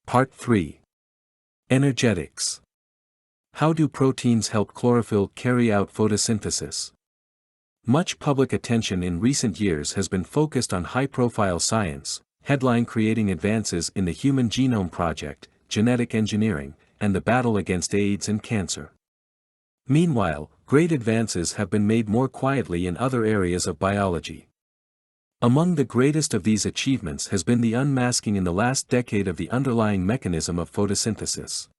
Part 3. Energetics. How do proteins help chlorophyll carry out photosynthesis? Much public attention in recent years has been focused on high-profile science, headline-creating advances in the Human Genome Project, genetic engineering, and the battle against AIDS and cancer. Meanwhile, great advances have been made more quietly in other areas of biology. Among the greatest of these achievements has been the unmasking in the last decade of the underlying mechanism of photosynthesis.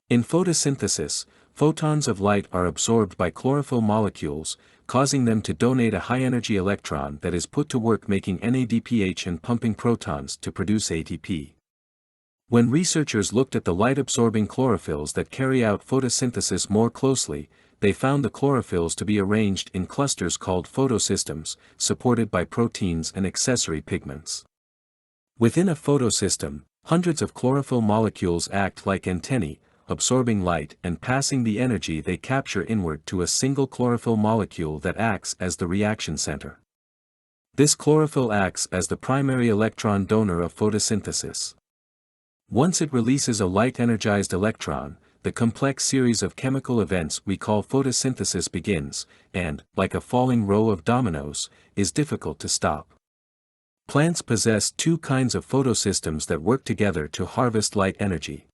In photosynthesis, photons of light are absorbed by chlorophyll molecules, causing them to donate a high-energy electron that is put to work making NADPH and pumping protons to produce ATP. When researchers looked at the light-absorbing chlorophylls that carry out photosynthesis more closely, they found the chlorophylls to be arranged in clusters called photosystems, supported by proteins and accessory pigments. Within a photosystem, hundreds of chlorophyll molecules act like antennae, absorbing light and passing the energy they capture inward to a single chlorophyll molecule that acts as the reaction center. This chlorophyll acts as the primary electron donor of photosynthesis. Once it releases a light-energized electron, the complex series of chemical events we call photosynthesis begins, and, like a falling row of dominoes, is difficult to stop. Plants possess two kinds of photosystems that work together to harvest light energy.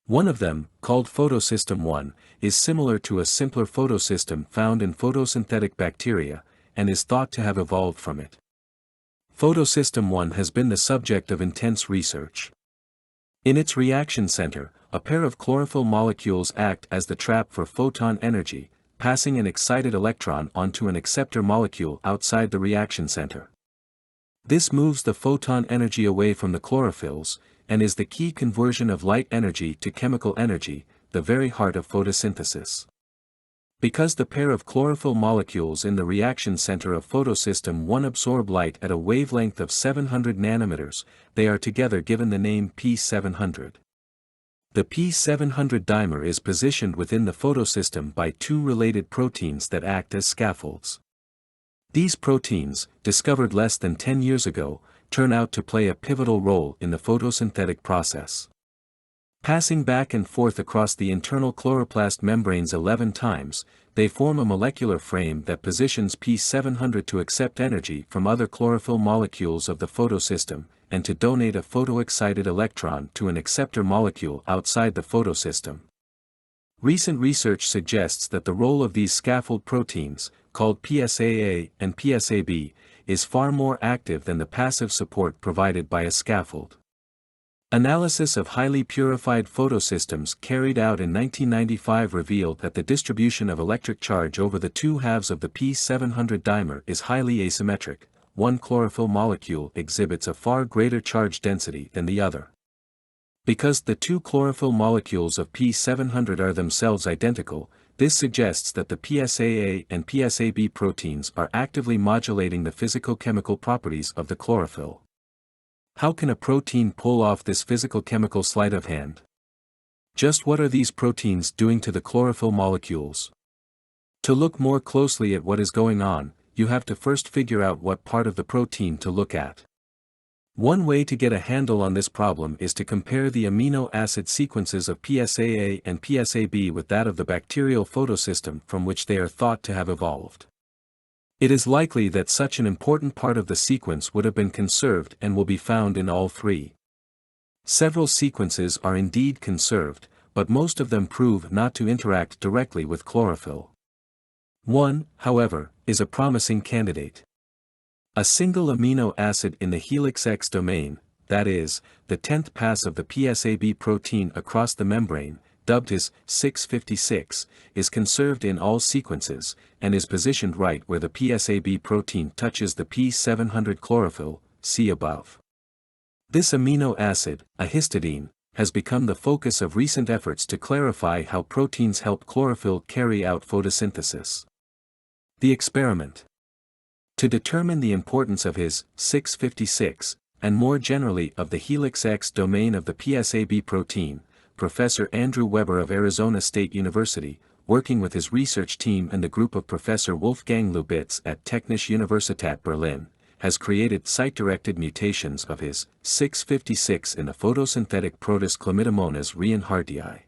One of them, called photosystem 1, is similar to a simpler photosystem found in photosynthetic bacteria, and is thought to have evolved from it. Photosystem 1 has been the subject of intense research. In its reaction center, a pair of chlorophyll molecules act as the trap for photon energy, passing an excited electron onto an acceptor molecule outside the reaction center. This moves the photon energy away from the chlorophylls, and is the key conversion of light energy to chemical energy, the very heart of photosynthesis. Because the pair of chlorophyll molecules in the reaction center of photosystem 1 absorb light at a wavelength of 700 nanometers, they are together given the name P700. The P700 dimer is positioned within the photosystem by two related proteins that act as scaffolds. These proteins, discovered less than 10 years ago, turn out to play a pivotal role in the photosynthetic process. Passing back and forth across the internal chloroplast membranes 11 times, they form a molecular frame that positions P700 to accept energy from other chlorophyll molecules of the photosystem, and to donate a photoexcited electron to an acceptor molecule outside the photosystem. Recent research suggests that the role of these scaffold proteins, called PSAA and PSAB, is far more active than the passive support provided by a scaffold. Analysis of highly purified photosystems carried out in 1995 revealed that the distribution of electric charge over the two halves of the P700 dimer is highly asymmetric. One chlorophyll molecule exhibits a far greater charge density than the other. Because the two chlorophyll molecules of P700 are themselves identical, this suggests that the PSAA and PSAB proteins are actively modulating the physicochemical properties of the chlorophyll. How can a protein pull off this physical-chemical sleight of hand? Just what are these proteins doing to the chlorophyll molecules? To look more closely at what is going on, you have to first figure out what part of the protein to look at. One way to get a handle on this problem is to compare the amino acid sequences of PSAA and PSAB with that of the bacterial photosystem from which they are thought to have evolved. It is likely that such an important part of the sequence would have been conserved and will be found in all three. Several sequences are indeed conserved, but most of them prove not to interact directly with chlorophyll. One, however, is a promising candidate. A single amino acid in the helix X domain, that is, the 10th pass of the PSAB protein across the membrane, dubbed as 656, is conserved in all sequences, and is positioned right where the PSAB protein touches the P700 chlorophyll, see above. This amino acid, a histidine, has become the focus of recent efforts to clarify how proteins help chlorophyll carry out photosynthesis. The experiment. To determine the importance of his 656, and more generally of the helix X domain of the PSAB protein, Professor Andrew Weber of Arizona State University, working with his research team and a group of Professor Wolfgang Lubitz at Technische Universität Berlin, has created site-directed mutations of his 656 in the photosynthetic protist Chlamydomonas reinhardtii.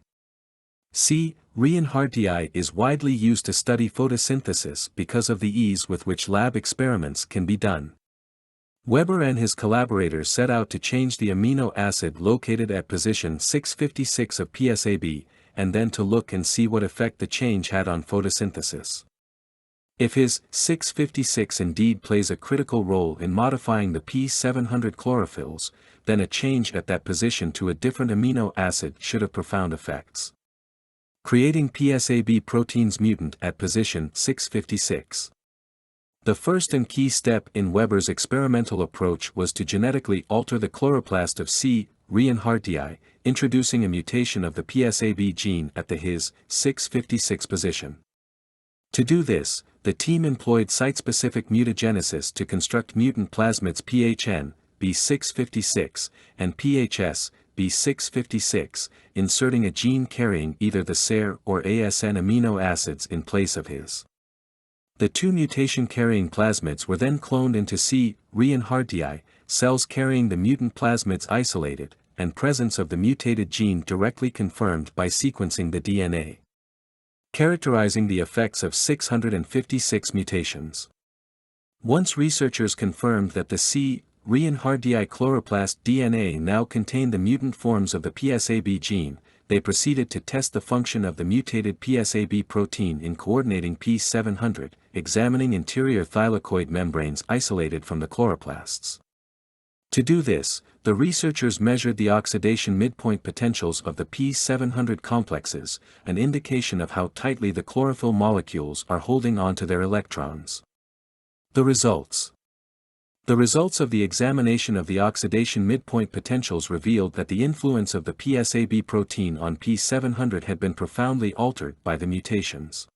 C. reinhardtii is widely used to study photosynthesis because of the ease with which lab experiments can be done. Weber and his collaborators set out to change the amino acid located at position 656 of PSAB, and then to look and see what effect the change had on photosynthesis. If his 656 indeed plays a critical role in modifying the P700 chlorophylls, then a change at that position to a different amino acid should have profound effects. Creating PSAB proteins mutant at position 656. The first and key step in Weber's experimental approach was to genetically alter the chloroplast of C. reinhardtii, introducing a mutation of the PSAB gene at the his 656 position. To do this, the team employed site-specific mutagenesis to construct mutant plasmids PHN, B656, and PHS, B656, inserting a gene carrying either the SER or ASN amino acids in place of his. The two mutation-carrying plasmids were then cloned into C. reinhardtii, cells carrying the mutant plasmids isolated, and presence of the mutated gene directly confirmed by sequencing the DNA. Characterizing the effects of 656 mutations. Once researchers confirmed that the C. reinhardtii chloroplast DNA now contained the mutant forms of the PSAB gene, they proceeded to test the function of the mutated PSAB protein in coordinating P700, examining interior thylakoid membranes isolated from the chloroplasts. To do this, the researchers measured the oxidation midpoint potentials of the P700 complexes, an indication of how tightly the chlorophyll molecules are holding onto their electrons. The results. The results of the examination of the oxidation midpoint potentials revealed that the influence of the PSAB protein on P700 had been profoundly altered by the mutations.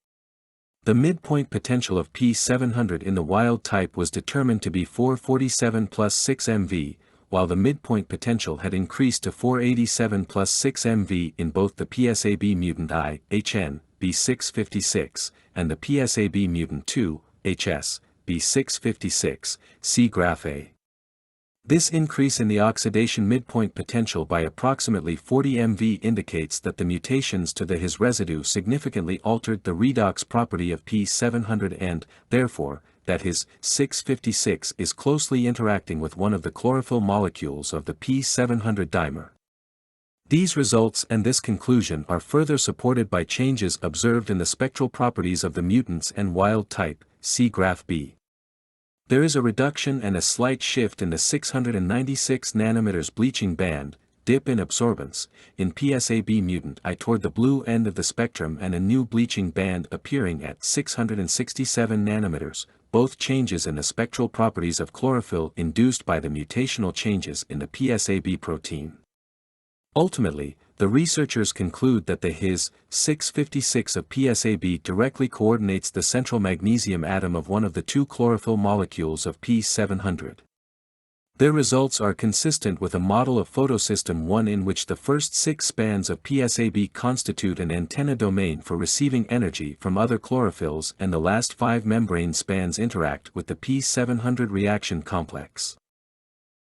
The midpoint potential of P700 in the wild type was determined to be 447 plus 6 MV, while the midpoint potential had increased to 487 plus 6 MV in both the PSAB mutant I, HN, B656, and the PSAB mutant II, HS, B656, see Graph A. This increase in the oxidation midpoint potential by approximately 40 MV indicates that the mutations to the his residue significantly altered the redox property of P700 and, therefore, that his 656 is closely interacting with one of the chlorophyll molecules of the P700 dimer. These results and this conclusion are further supported by changes observed in the spectral properties of the mutants and wild type, see Graph B. There is a reduction and a slight shift in the 696 nanometers bleaching band, dip in absorbance, in PSAB mutant I toward the blue end of the spectrum and a new bleaching band appearing at 667 nanometers, both changes in the spectral properties of chlorophyll induced by the mutational changes in the PSAB protein. Ultimately, the researchers conclude that the his 656 of PSAB directly coordinates the central magnesium atom of one of the two chlorophyll molecules of P700. Their results are consistent with a model of photosystem 1 in which the first 6 spans of PSAB constitute an antenna domain for receiving energy from other chlorophylls and the last 5 membrane spans interact with the P700 reaction complex.